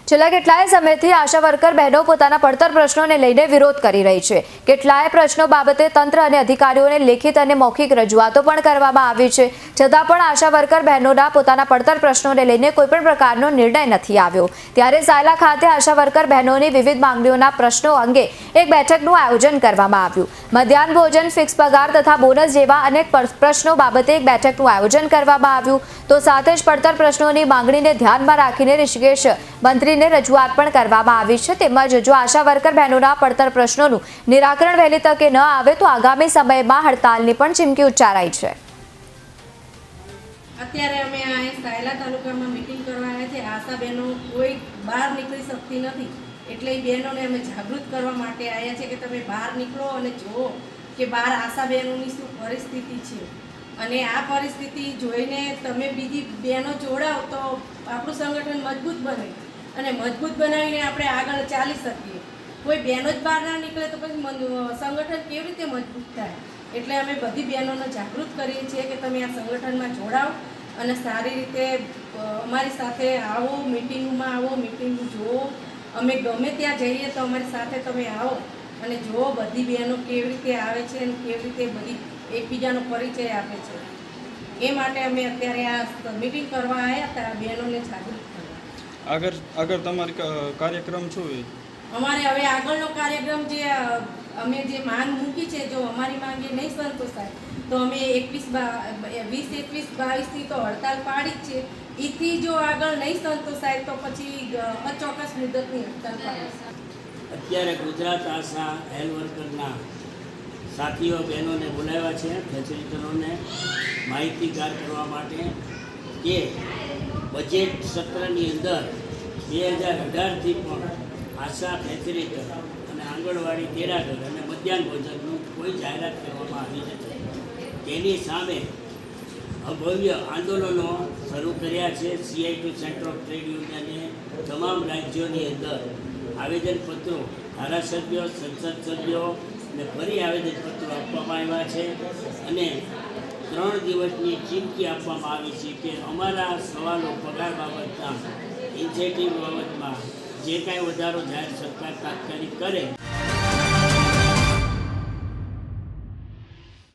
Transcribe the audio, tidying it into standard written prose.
છેલ્લા કેટલાય સમયથી આશા વર્કર બહેનો પોતાના પડતર પ્રશ્નોને લઈને વિરોધ કરી રહી છે। કેટલાય પ્રશ્નો બાબતે તંત્ર અને અધિકારીઓને લેખિત અને મૌખિક રજૂઆતો પણ કરવામાં આવી છે, છતાં પણ આશા વર્કર બહેનોના પોતાના પડતર પ્રશ્નોને લઈને કોઈપણ પ્રકારનો નિર્ણય નથી આવ્યો। ત્યારે સાયલા ખાતે આશા વર્કર બહેનોની વિવિધ માંગણીઓના પ્રશ્નો અંગે એક બેઠકનું આયોજન કરવામાં આવ્યું। મધ્યાહન ભોજન, ફિક્સ પગાર તથા બોનસ જેવા અનેક પ્રશ્નો બાબતે એક બેઠકનું આયોજન કરવામાં આવ્યું। તો સાથે જ પડતર પ્રશ્નોની માંગણીને ધ્યાનમાં રાખીને ઋષિકેશ મંત્રીને રજૂઆત પણ કરવામાં આવી છે। તેમજ જો આશા વર્કર બહેનોના પડતર પ્રશ્નોનું નિરાકરણ વહેલી તકે ન આવે તો આગામી સમયમાં હડતાલની પણ ચીમકી ઉચ્ચારાઈ છે। અત્યારે અમે આ સાયલા તાલુકામાં મીટિંગ કરવા આવ્યા છે। આશા બહેનો કોઈ બહાર નીકળી શકતી નથી, એટલે એ બહેનોને અમે જાગૃત કરવા માટે આવ્યા છે કે તમે બહાર નીકળો અને જુઓ કે બહાર આશા બહેનોની શું પરિસ્થિતિ છે, અને આ પરિસ્થિતિ જોઈને તમે બીજી બહેનો જોડાઓ તો આપણું સંગઠન મજબૂત બને, અને મજબૂત બનાવીને આપણે આગળ ચાલી શકીએ। કોઈ બહેનો જ બહાર ના નીકળે તો પછી સંગઠન કેવી રીતે મજબૂત થાય? એટલે અમે બધી બહેનોને જાગૃત કરીએ છીએ કે તમે આ સંગઠનમાં જોડાઓ અને સારી રીતે અમારી સાથે આવો, મિટિંગમાં આવો, મિટિંગ જુઓ। અમે ગમે ત્યાં જઈએ તો અમારી સાથે તમે આવો અને જુઓ બધી બહેનો કેવી રીતે આવે છે અને કેવી રીતે બધી એકબીજાનો પરિચય આપે છે। એ માટે અમે અત્યારે આ મિટિંગ કરવા આવ્યા હતા, બહેનોને જાગૃત કરવા। આગળ તમારી કાર્યક્રમ શું છે? અમારે હવે આગળનો કાર્યક્રમ જે અમે જે માંગ મૂકી છે, જો અમારી માંગ એ નહીં સંતોષાય તો અમે 20-21-22થી તો હડતાલ પાડી જ છે। એથી જો આગળ નહીં સંતોષાય તો પછી અચોક્કસ મુદતની હડતાલ પાડીશું। અત્યારે ગુજરાત આશા હેલ્થ વર્કરના સાથીઓ બહેનોને બોલાવ્યા છે, ફેસિલિટરોને માહિતીગાર કરવા માટે કે બજેટ સત્રની અંદર 2018થી પણ આશા ફેસિલિટર અને આંગણવાડી તેડાગર અને મધ્યાહન ભોજનનું કોઈ જાહેરાત કરવામાં આવી નથી। તેની સામે અભવ્ય આંદોલનો શરૂ કર્યા છે। CIT સેન્ટર ઓફ ટ્રેડ યુનિયને તમામ રાજ્યોની અંદર આવેદનપત્રો ધારાસભ્યો, સંસદ સભ્યો ને ફરી આવેદનપત્રો આપવામાં આવ્યા છે, અને 3 દિવસની ચીમકી આપવામાં આવી છે કે અમારા સવાલો પગાર બાબતના, ઇન્સેન્ટિવ બાબતમાં જે કાંઈ વધારો જાહેર સરકાર તાત્કાલિક કરે।